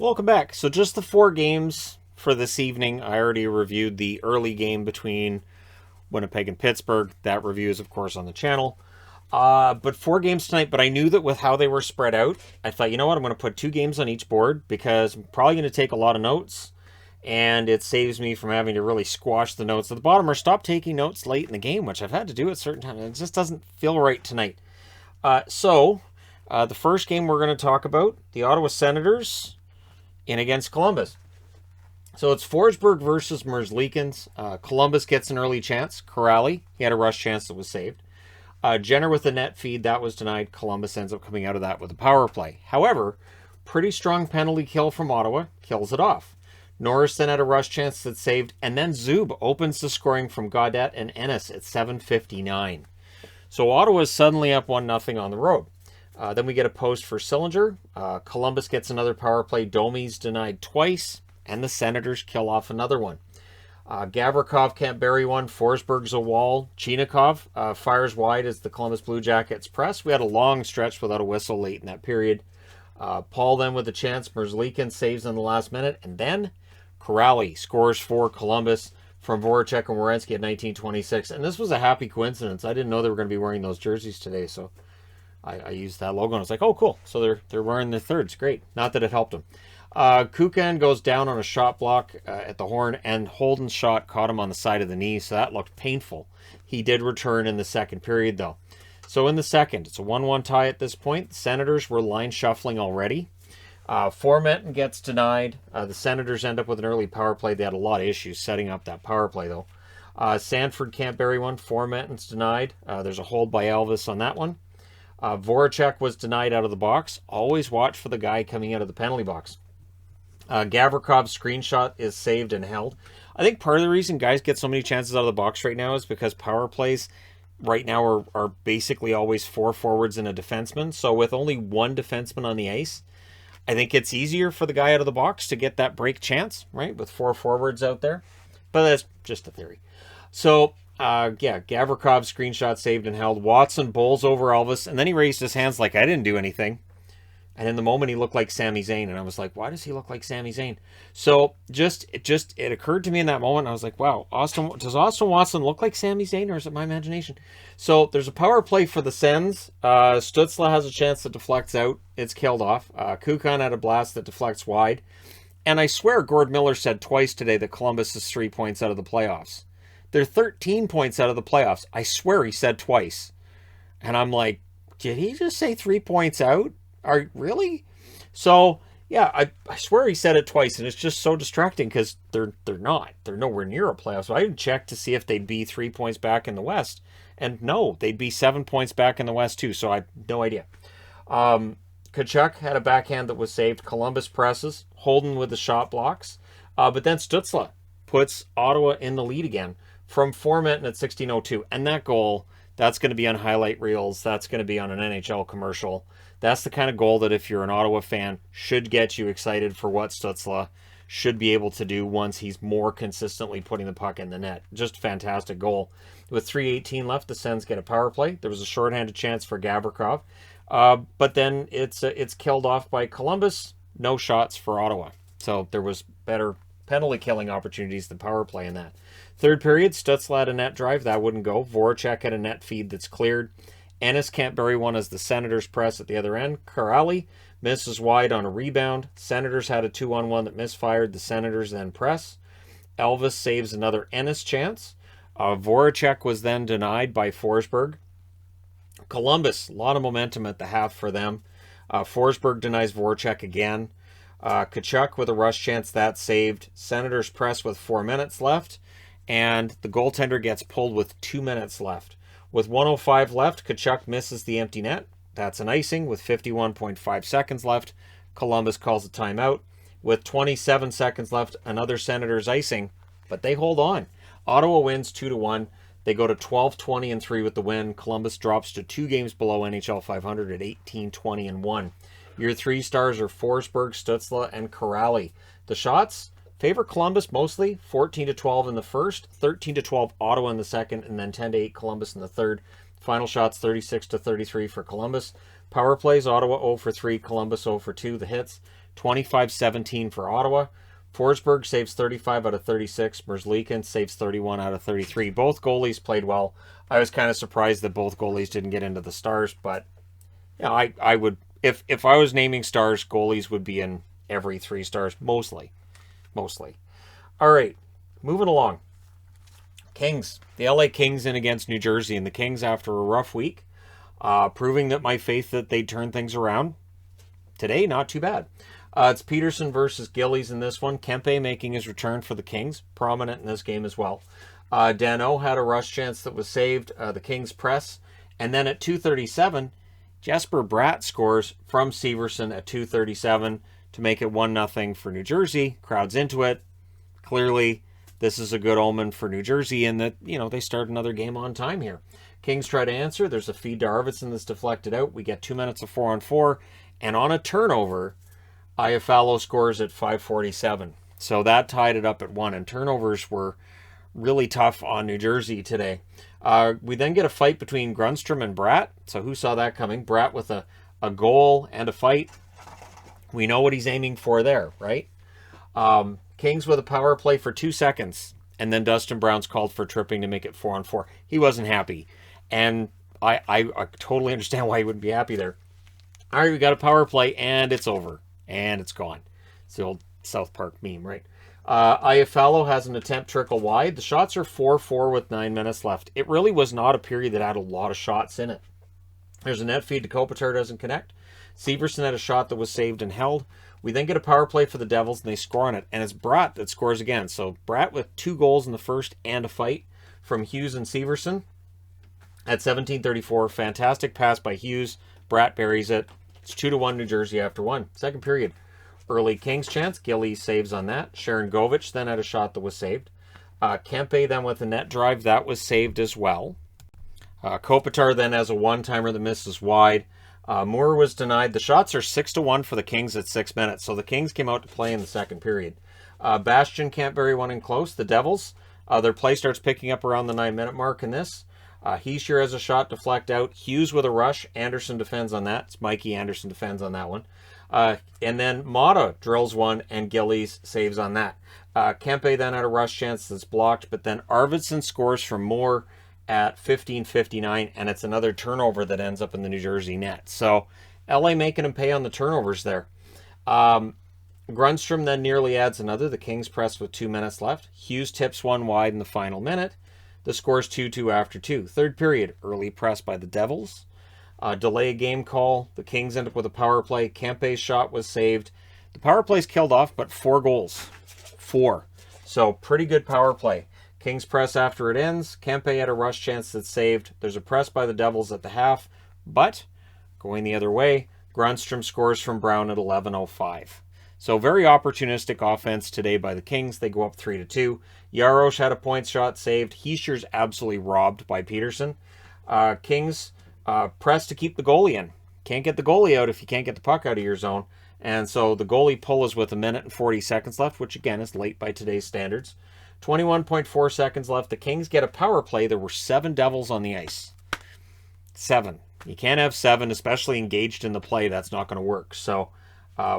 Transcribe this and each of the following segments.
Welcome back. So just the 4 games for this evening. I already reviewed the early game between Winnipeg and Pittsburgh. That review is, of course, on the channel. But 4 games tonight. But I knew that with how they were spread out, I thought, you know what, I'm going to put 2 games on each board because I'm probably going to take a lot of notes. And it saves me from having to really squash the notes at the bottom or stop taking notes late in the game, which I've had to do at certain times. It just doesn't feel right tonight. The first game we're going to talk about, the Ottawa Senators in against Columbus. So it's Forsberg versus Merzlikins. Columbus gets an early chance. Corrali, he had a rush chance that was saved. Jenner with the net feed, that was denied. Columbus ends up coming out of that with a power play. However, pretty strong penalty kill from Ottawa, kills it off. Norris then had a rush chance that's saved, and then Zub opens the scoring from Gaudette and Ennis at 7:59. So Ottawa is suddenly up 1-0 on the road. Then we get a post for Sillinger. Columbus gets another power play. Domi's denied twice, and the Senators kill off another one. Gavrikov can't bury one. Forsberg's a wall. Chinakhov fires wide as the Columbus Blue Jackets press. We had a long stretch without a whistle late in that period. Paul then with a chance. Merzlikins saves in the last minute, and then Corrali scores for Columbus from Voracek and Werenski at 19:26. And this was a happy coincidence. I didn't know they were going to be wearing those jerseys today, so I used that logo and I was like, oh, cool. So they're wearing their thirds. Great. Not that it helped them. Kukan goes down on a shot block at the horn, and Holden's shot caught him on the side of the knee, so that looked painful. He did return in the second period, though. So in the second, it's a 1-1 tie at this point. The Senators were line shuffling already. Formenton gets denied. The Senators end up with an early power play. They had a lot of issues setting up that power play, though. Sanford can't bury one. Formenton's denied. There's a hold by Elvis on that one. Voracek was denied out of the box. Always watch for the guy coming out of the penalty box. Gavrikov's screenshot is saved and held. I think part of the reason guys get so many chances out of the box right now is because power plays right now are basically always 4 forwards and a defenseman. So with only 1 defenseman on the ice, I think it's easier for the guy out of the box to get that break chance, right, with 4 forwards out there. But that's just a theory. So, Gavrikov's screenshot saved and held. Watson bowls over Elvis, and then he raised his hands like, I didn't do anything. And in the moment, he looked like Sami Zayn, and I was like, why does he look like Sami Zayn? So, it occurred to me in that moment, I was like, wow, does Austin Watson look like Sami Zayn, or is it my imagination? So, there's a power play for the Sens. Stützle has a chance that deflects out. It's killed off. Kukan had a blast that deflects wide. And I swear Gord Miller said twice today that Columbus is 3 points out of the playoffs. They're 13 points out of the playoffs. I swear he said twice. And I'm like, did he just say 3 points out? Really? So, yeah, I swear he said it twice, and it's just so distracting because they're not. They're nowhere near a playoff. So I didn't check to see if they'd be 3 points back in the West. And no, they'd be 7 points back in the West too. So I have no idea. Tkachuk had a backhand that was saved. Columbus presses. Holden with the shot blocks. But then Stützle puts Ottawa in the lead again from Formenton at 16:02. And that goal, that's going to be on highlight reels. That's going to be on an NHL commercial. That's the kind of goal that if you're an Ottawa fan, should get you excited for what Stützle should be able to do once he's more consistently putting the puck in the net. Just a fantastic goal. With 3:18 left, the Sens get a power play. There was a shorthanded chance for Gavrikov. But then it's killed off by Columbus. No shots for Ottawa. So there was better penalty killing opportunities than power play in that. Third period, Stützle had a net drive. That wouldn't go. Voracek had a net feed that's cleared. Ennis can't bury one as the Senators press at the other end. Corrali misses wide on a rebound. Senators had a 2-on-1 that misfired. The Senators then press. Elvis saves another Ennis chance. Voracek was then denied by Forsberg. Columbus, a lot of momentum at the half for them. Forsberg denies Voracek again. Tkachuk with a rush chance, that's saved. Senators press with 4 minutes left. And the goaltender gets pulled with 2 minutes left. With 1:05 left, Tkachuk misses the empty net. That's an icing with 51.5 seconds left. Columbus calls a timeout. With 27 seconds left, another Senators icing, but they hold on. Ottawa wins 2-1. They go to 12-20-3 with the win. Columbus drops to 2 games below NHL 500 at 18-20-1. Your 3 stars are Forsberg, Stützle, and Corrali. The shots favor Columbus mostly, 14-12 in the first, 13-12 Ottawa in the second, and then 10-8 Columbus in the third. Final shots 36-33 for Columbus. Power plays, Ottawa 0 for 3, Columbus 0 for 2. The hits, 25-17 for Ottawa. Forsberg saves 35 out of 36. Merzlikins saves 31 out of 33. Both goalies played well. I was kind of surprised that both goalies didn't get into the stars, but you know, I would, if I was naming stars, goalies would be in every 3 stars, mostly. All right, moving along. Kings. The LA Kings in against New Jersey, and the Kings, after a rough week, proving that my faith that they'd turn things around. Today, not too bad. It's Peterson versus Gillies in this one. Kempe making his return for the Kings, prominent in this game as well. Dano had a rush chance that was saved, the Kings press. And then at 2:37, Jesper Bratt scores from Severson at 2:37 to make it 1-0 for New Jersey. Crowd's into it. Clearly, this is a good omen for New Jersey in that, you know, they start another game on time here. Kings try to answer. There's a feed to Arvidsson that's deflected out. We get 2 minutes of 4-on-4. And on a turnover, Iafallo scores at 5:47. So that tied it up at 1. And turnovers were really tough on New Jersey today. We then get a fight between Grundstrom and Bratt. So who saw that coming? Bratt with a goal and a fight. We know what he's aiming for there, right? Kings with a power play for 2 seconds. And then Dustin Brown's called for tripping to make it 4-on-4. He wasn't happy. And I totally understand why he wouldn't be happy there. All right, we got a power play, and it's over. And it's gone. It's the old South Park meme, right? Iafallo has an attempt trickle wide. The shots are 4-4 with 9 minutes left. It really was not a period that had a lot of shots in it. There's a net feed to Kopitar, doesn't connect. Severson had a shot that was saved and held. We then get a power play for the Devils, and they score on it. And it's Bratt that scores again. So Bratt with 2 goals in the first and a fight from Hughes and Severson. At 17:34, fantastic pass by Hughes. Bratt buries it. It's 2-1 New Jersey after 1. Second period. Early Kings chance. Gilly saves on that. Sharon Govich then had a shot that was saved. Kempe then with a net drive. That was saved as well. Kopitar then has a one-timer that misses wide. Moore was denied. The shots are 6-1 for the Kings at 6 minutes. So the Kings came out to play in the second period. Bastian can't bury one in close. The Devils, their play starts picking up around the 9-minute mark in this. Heischer has a shot deflect out. Hughes with a rush. Anderson defends on that. It's Mikey Anderson defends on that one. And then Mata drills one, and Gillies saves on that. Kempe then had a rush chance that's blocked, but then Arvidsson scores from Moore at 15:59, and it's another turnover that ends up in the New Jersey net. So LA making him pay on the turnovers there. Grundstrom then nearly adds another. The Kings press with 2 minutes left. Hughes tips one wide in the final minute. The score's 2-2 after 2. Third period, early press by the Devils. Delay game call. The Kings end up with a power play. Kempe's shot was saved. The power play's killed off, but 4 goals. 4. So pretty good power play. Kings press after it ends. Kempe had a rush chance that's saved. There's a press by the Devils at the half, but going the other way, Grundstrom scores from Brown at 11:05. So very opportunistic offense today by the Kings. They go up 3-2. Jarosz had a point shot saved. Heischer's absolutely robbed by Peterson. Kings press to keep the goalie in. Can't get the goalie out if you can't get the puck out of your zone. And so the goalie pull is with 1 minute and 40 seconds left, which again is late by today's standards. 21.4 seconds left. The Kings get a power play. There were 7 Devils on the ice. 7. You can't have 7, especially engaged in the play. That's not going to work. So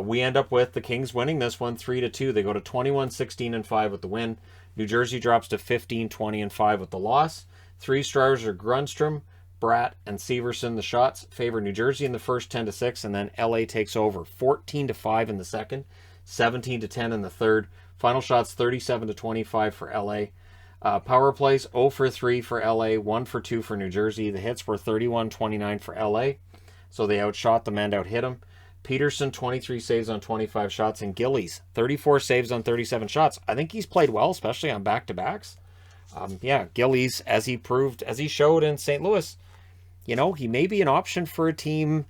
we end up with the Kings winning this one 3-2. They go to 21-16-5 with the win. New Jersey drops to 15-20-5 with the loss. 3 stars are Grundstrom, Bratt, and Severson. The shots favor New Jersey in the first 10-6, and then LA takes over 14-5 in the second, 17-10 in the third. Final shots 37-25 for LA. Power plays 0 for 3 for LA, 1 for 2 for New Jersey. The hits were 31-29 for LA, so they outshot them and out-hit them. Peterson, 23 saves on 25 shots, and Gillies, 34 saves on 37 shots. I think he's played well, especially on back-to-backs. Gillies, as he proved, as he showed in St. Louis, you know, he may be an option for a team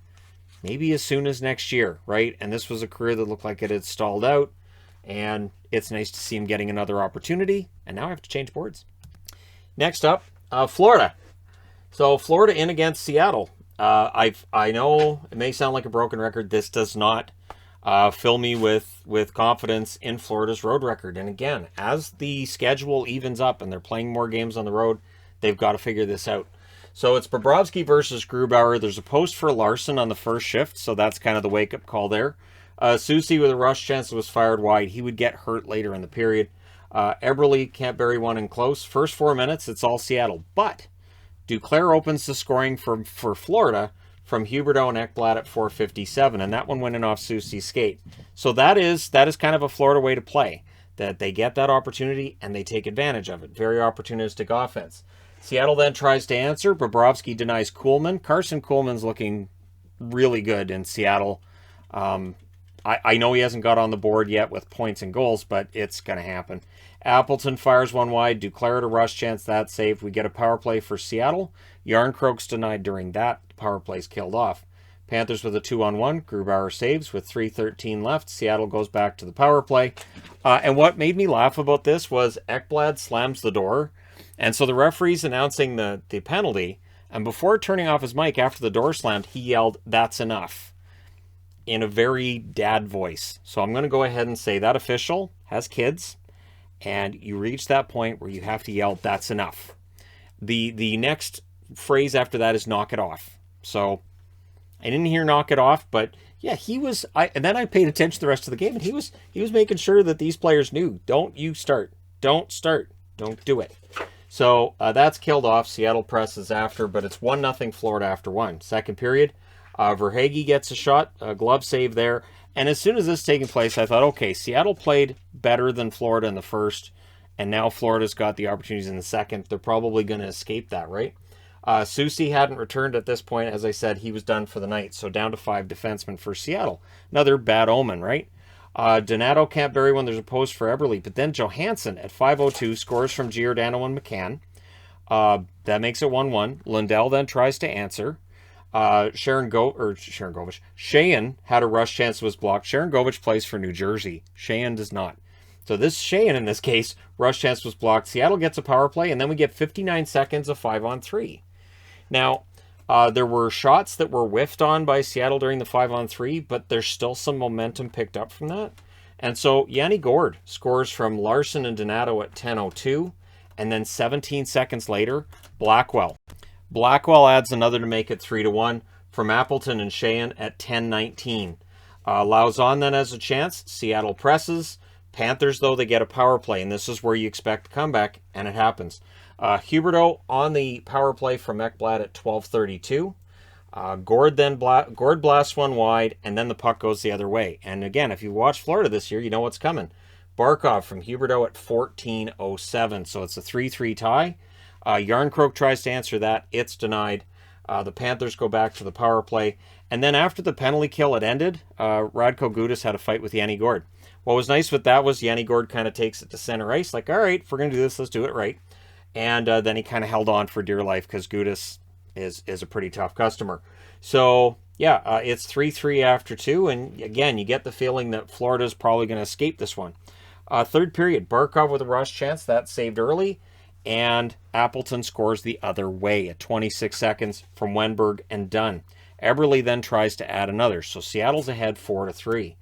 maybe as soon as next year, right? And this was a career that looked like it had stalled out, and it's nice to see him getting another opportunity. And now I have to change boards. Next up, Florida. So Florida in against Seattle. I know it may sound like a broken record. This does not fill me with confidence in Florida's road record. And again, as the schedule evens up and they're playing more games on the road, they've got to figure this out. So it's Bobrovsky versus Grubauer. There's a post for Larson on the first shift, so that's kind of the wake-up call there. Susie with a rush chance that was fired wide. He would get hurt later in the period. Eberle can't bury one in close. First 4 minutes, it's all Seattle. But Duclair opens the scoring for Florida from Huberdeau and Ekblad at 4:57, and that one went in off Susie's skate. So that is kind of a Florida way to play, that they get that opportunity and they take advantage of it. Very opportunistic offense. Seattle then tries to answer. Bobrovsky denies Kuhlman. Carson Kuhlman's looking really good in Seattle. I know he hasn't got on the board yet with points and goals, but it's going to happen. Appleton fires one wide. Duclair at a rush chance. That's saved. We get a power play for Seattle. Yarncroke's denied during that. The power play's killed off. Panthers with a 2-on-1. Grubauer saves with 3:13 left. Seattle goes back to the power play. And what made me laugh about this was Ekblad slams the door. And so the referee's announcing the penalty. And before turning off his mic after the door slammed, he yelled, "That's enough," in a very dad voice. So I'm going to go ahead and say that official has kids, and you reach that point where you have to yell, "That's enough." The next phrase after that is "knock it off." So I didn't hear "knock it off," but yeah, he was. And then I paid attention to the rest of the game, and he was making sure that these players knew, don't you start, don't start, don't do it. So that's killed off. Seattle presses after, but it's 1-0 Florida after one. Second period. Verhaeghe gets a shot, a glove save there. And as soon as this is taking place, I thought, okay, Seattle played better than Florida in the first, and now Florida's got the opportunities in the second. They're probably going to escape that, right? Susie hadn't returned at this point. As I said, he was done for the night. So down to 5 defensemen for Seattle. Another bad omen, right? Donato can't bury one. There's a post for Eberle. But then Johansson at 5:02 scores from Giordano and McCann. That makes it 1-1. Lundell then tries to answer. Sharon Govich. Sheahan had a rush chance that was blocked. Sharon Govich plays for New Jersey. Sheahan does not. So this Sheahan, in this case, rush chance was blocked. Seattle gets a power play, and then we get 59 seconds of 5-on-3. Now, there were shots that were whiffed on by Seattle during the 5-on-3, but there's still some momentum picked up from that. And so Yanni Gourde scores from Larson and Donato at 10:02, and then 17 seconds later, Blackwell adds another to make it 3-1 from Appleton and Sheahan at 10:19. Lauzon then has a chance. Seattle presses. Panthers, though, they get a power play, and this is where you expect a comeback, and it happens. Huberdeau on the power play from Ekblad at 12:32. Gourde blasts one wide, and then the puck goes the other way. And again, if you watch Florida this year, you know what's coming. Barkov from Huberdeau at 14:07, so it's a 3-3 tie. Yarncroke tries to answer that. It's denied. The Panthers go back to the power play. And then after the penalty kill had ended, Radko Gudas had a fight with Yanni Gourde. What was nice with that was Yanni Gourde kind of takes it to center ice, like, all right, if we're going to do this, let's do it right. And then he kind of held on for dear life because Gudas is a pretty tough customer. So, yeah, it's 3-3 after 2. And again, you get the feeling that Florida's probably going to escape this one. Third period, Barkov with a rush chance. That's saved early. And Appleton scores the other way at 26 seconds from Wenberg and done. Eberle then tries to add another. So Seattle's ahead 4-3.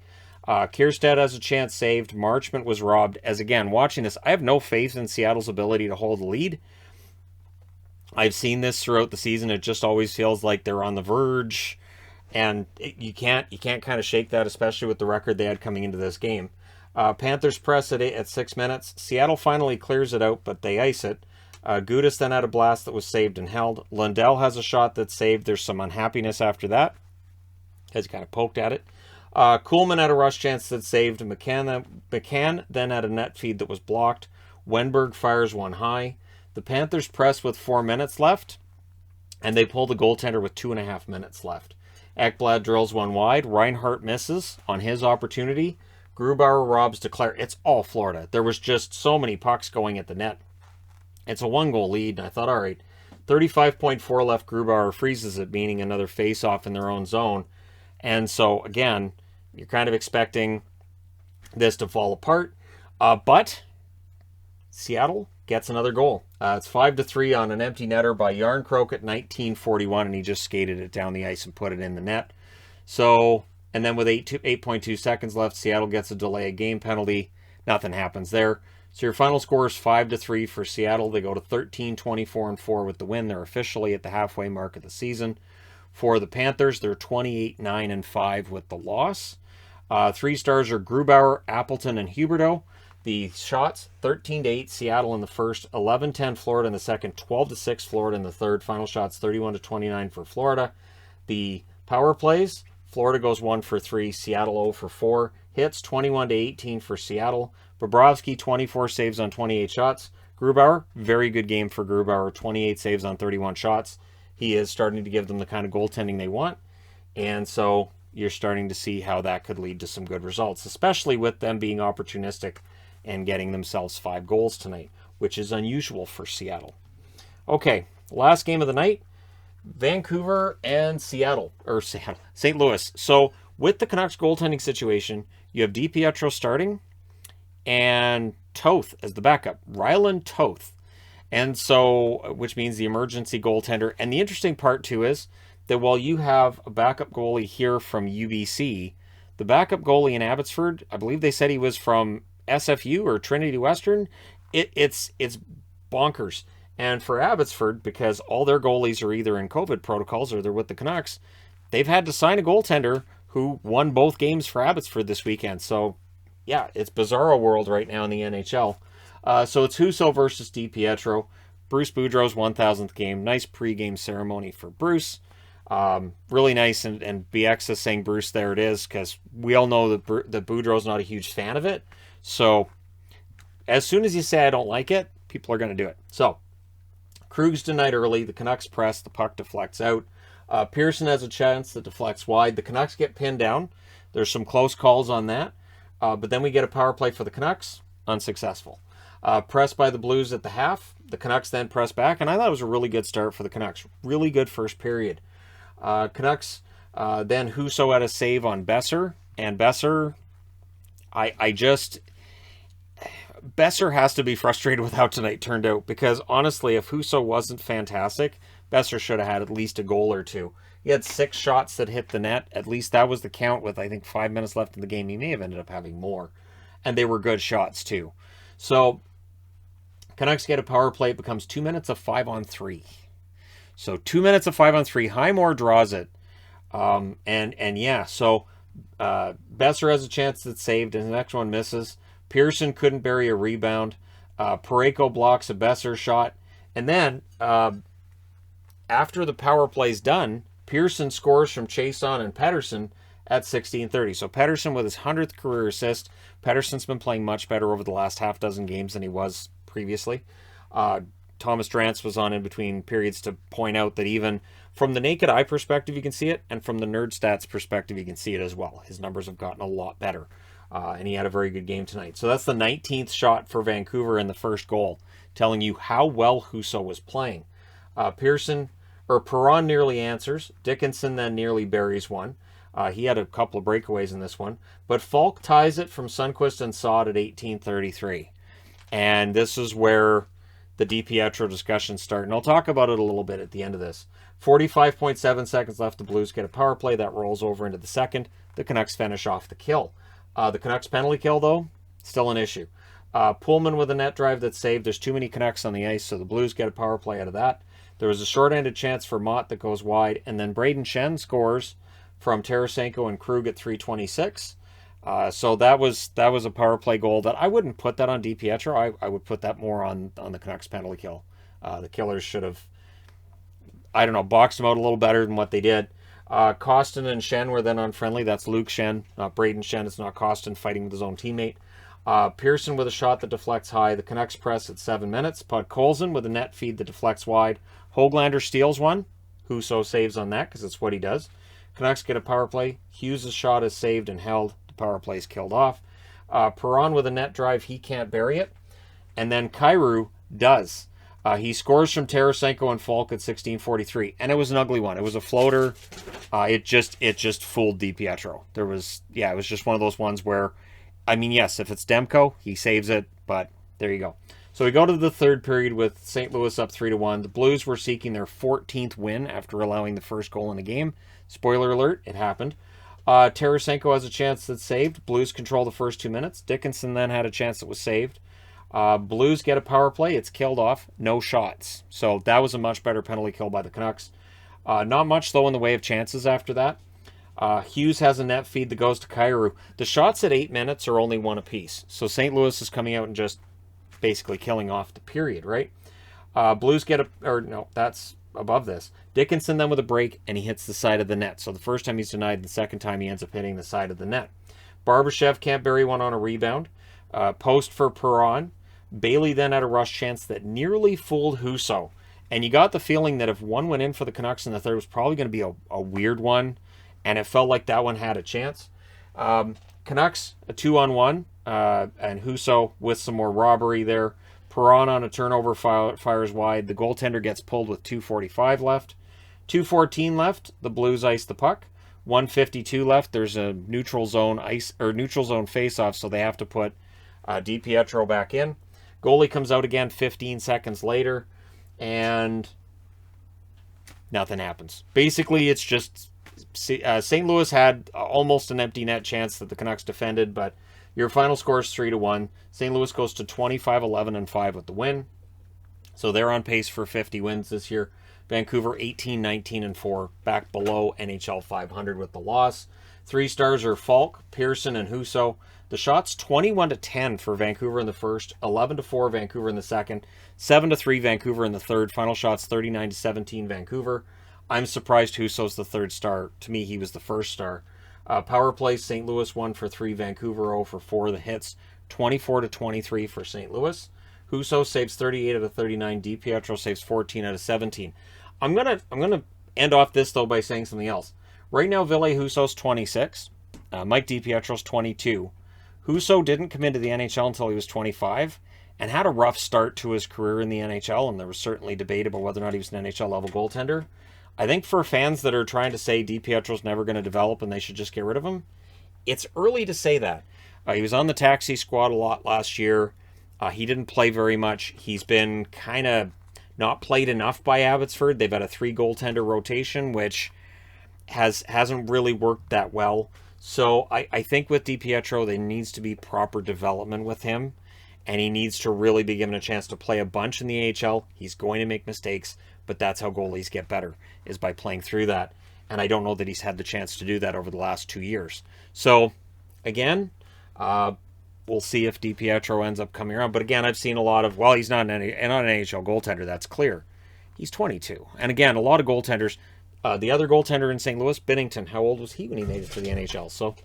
Kierstead has a chance saved. Marchment was robbed. As again, watching this, I have no faith in Seattle's ability to hold the lead. I've seen this throughout the season. It just always feels like they're on the verge. And you can't kind of shake that, especially with the record they had coming into this game. Panthers press at 6 minutes. Seattle finally clears it out, but they ice it. Gudas then had a blast that was saved and held. Lundell has a shot that's saved. There's some unhappiness after that, as he kind of poked at it. Kuhlman had a rush chance that's saved. McCann then had a net feed that was blocked. Wenberg fires one high. The Panthers press with 4 minutes left, and they pull the goaltender with 2.5 minutes left. Ekblad drills one wide. Reinhart misses on his opportunity. Grubauer robs Duclair. It's all Florida. There was just so many pucks going at the net. It's a 1-goal lead, and I thought, all right, 35.4 left. Grubauer freezes it, meaning another face-off in their own zone. And so, again, you're kind of expecting this to fall apart. But Seattle gets another goal. It's 5-3 on an empty netter by Yarncroke at 19:41, and he just skated it down the ice and put it in the net. So, and then with 8.2 seconds left, Seattle gets a delay of game penalty. Nothing happens there. So your final score is 5-3 for Seattle. They go to 13-24-4 with the win. They're officially at the halfway mark of the season. For the Panthers, they're 28-9-5 with the loss. Three stars are Grubauer, Appleton, and Huberdeau. The shots, 13-8 Seattle in the first, 11-10 Florida in the second, 12-6 Florida in the third. Final shots, 31-29 for Florida. The power plays, Florida goes 1 for 3, Seattle 0 for 4. Hits, 21-18 for Seattle. Bobrovsky, 24 saves on 28 shots. Grubauer, very good game for Grubauer, 28 saves on 31 shots. He is starting to give them the kind of goaltending they want. And so you're starting to see how that could lead to some good results, especially with them being opportunistic and getting themselves 5 goals tonight, which is unusual for Seattle. Okay, last game of the night, Vancouver and St. Louis. So with the Canucks goaltending situation, you have DiPietro starting and Toth as the backup, Ryland Toth. And so, which means the emergency goaltender. And the interesting part too is that while you have a backup goalie here from UBC, the backup goalie in Abbotsford, I believe they said he was from SFU or Trinity Western. It's bonkers. And for Abbotsford, because all their goalies are either in COVID protocols or they're with the Canucks, they've had to sign a goaltender who won both games for Abbotsford this weekend. So, yeah, it's bizarro world right now in the NHL. So it's Husso versus DiPietro. Bruce Boudreau's 1,000th game. Nice pregame ceremony for Bruce. Really nice, and BX is saying Bruce, there it is, because we all know that Boudreau's not a huge fan of it. So as soon as you say I don't like it, people are going to do it. So Krug's denied early. The Canucks press. The puck deflects out. Pearson has a chance that deflects wide. The Canucks get pinned down. There's some close calls on that. But then we get a power play for the Canucks. Unsuccessful. Pressed by the Blues at the half. The Canucks then press back. And I thought it was a really good start for the Canucks. Really good first period. Canucks, then Husso had a save on Besser. And Besser, Besser has to be frustrated with how tonight turned out, because honestly, if Husso wasn't fantastic, Besser should have had at least a goal or two. He had 6 shots that hit the net. At least that was the count with, I think, 5 minutes left in the game. He may have ended up having more. And they were good shots, too. So, Canucks get a power play. It becomes 2 minutes of 5-on-3. So, 2 minutes of 5-on-3. Highmore draws it. So Besser has a chance that's saved, and the next one misses. Pearson couldn't bury a rebound. Parayko blocks a Besser shot. And then, after the power play's done, Pearson scores from Chason and Pettersson at 16:30. So Pettersson with his 100th career assist. Pettersson's been playing much better over the last half dozen games than he was previously. Thomas Drance was on in between periods to point out that even from the naked eye perspective, you can see it, and from the nerd stats perspective, you can see it as well. His numbers have gotten a lot better, and he had a very good game tonight. So that's the 19th shot for Vancouver in the first goal, telling you how well Husso was playing. Perron nearly answers. Dickinson then nearly buries one. He had a couple of breakaways in this one. But Falk ties it from Sundqvist and Saad at 18:33. And this is where the DiPietro discussions start. And I'll talk about it a little bit at the end of this. 45.7 seconds left. The Blues get a power play. That rolls over into the second. The Canucks finish off the kill. The Canucks penalty kill, though, still an issue. Pullman with a net drive that's saved. There's too many Canucks on the ice, so the Blues get a power play out of that. There was a short-handed chance for Mott that goes wide, and then Braden Shen scores from Tarasenko and Krug at 3:26. So that was a power play goal that I wouldn't put that on DiPietro. I would put that more on the Canucks penalty kill. The Killers should have, boxed them out a little better than what they did. Costin and Shen were then unfriendly. That's Luke Shen, not Braden Shen. It's not Costin fighting with his own teammate. Pearson with a shot that deflects high. The Canucks press at 7 minutes. Podkolzin with a net feed that deflects wide. Höglander steals one. Husso saves on that because it's what he does. Canucks get a power play. Hughes' shot is saved and held. The power play is killed off. Perron with a net drive. He can't bury it. And then Kyrou does. He scores from Tarasenko and Falk at 16:43. And it was an ugly one. It was a floater. It just fooled DiPietro. It was just one of those ones where, yes, if it's Demko, he saves it, but there you go. So we go to the third period with St. Louis up 3-1. The Blues were seeking their 14th win after allowing the first goal in the game. Spoiler alert, it happened. Tarasenko has a chance that's saved. Blues control the first 2 minutes. Dickinson then had a chance that was saved. Blues get a power play. It's killed off. No shots. So that was a much better penalty kill by the Canucks. Not much, though, in the way of chances after that. Hughes has a net feed that goes to Kyrou. The shots at 8 minutes are only one apiece. So St. Louis is coming out and just basically killing off the period, right? Blues get that's above this. Dickinson then with a break, and he hits the side of the net. So the first time he's denied, the second time he ends up hitting the side of the net. Barbashev can't bury one on a rebound. Post for Perron. Bailey then had a rush chance that nearly fooled Husso. And you got the feeling that if one went in for the Canucks in the third, it was probably going to be a weird one. And it felt like that one had a chance. Canucks, a 2-on-1. And Husso with some more robbery there. Perron on a turnover fires wide. The goaltender gets pulled with 2:45 left. 2:14 left. The Blues ice the puck. 1:52 left. There's a neutral zone face-off, so they have to put DiPietro back in. Goalie comes out again 15 seconds later, and nothing happens. Basically, it's just St. Louis had almost an empty net chance that the Canucks defended, but your final score is 3-1. St. Louis goes to 25-11-5 with the win. So they're on pace for 50 wins this year. Vancouver 18-19-4, back below NHL 500 with the loss. 3 stars are Falk, Pearson, and Husso. The shots 21-10 for Vancouver in the first, 11-4 Vancouver in the second, 7-3 Vancouver in the third. Final shots 39-17 Vancouver. I'm surprised Husso's the third star. To me, he was the first star. Power play, St. Louis 1 for 3, Vancouver 0 for 4. The hits 24-23 for St. Louis. Husso saves 38 out of 39. DiPietro saves 14 out of 17. I'm gonna end off this though by saying something else. Right now, Ville Husso's 26. Mike DiPietro's 22. Husso didn't come into the NHL until he was 25 and had a rough start to his career in the NHL, and there was certainly debate about whether or not he was an NHL level goaltender. I think for fans that are trying to say DiPietro's never going to develop and they should just get rid of him, it's early to say that. He was on the taxi squad a lot last year. He didn't play very much. He's been kind of not played enough by Abbotsford. They've had a 3-goaltender rotation, which hasn't really worked that well. So I think with DiPietro, there needs to be proper development with him, and he needs to really be given a chance to play a bunch in the AHL. He's going to make mistakes, but that's how goalies get better, is by playing through that. And I don't know that he's had the chance to do that over the last 2 years. So, again, we'll see if DiPietro ends up coming around. But again, I've seen a lot of, well, he's not an NHL goaltender, that's clear. He's 22. And again, a lot of goaltenders, the other goaltender in St. Louis, Binnington, how old was he when he made it to the NHL? So,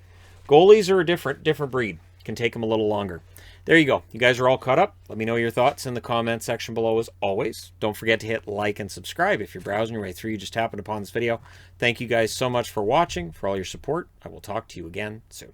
goalies are a different breed. Can take them a little longer. There you go. You guys are all caught up. Let me know your thoughts in the comment section below as always. Don't forget to hit like and subscribe. If you're browsing your way through, you just happened upon this video. Thank you guys so much for watching, for all your support. I will talk to you again soon.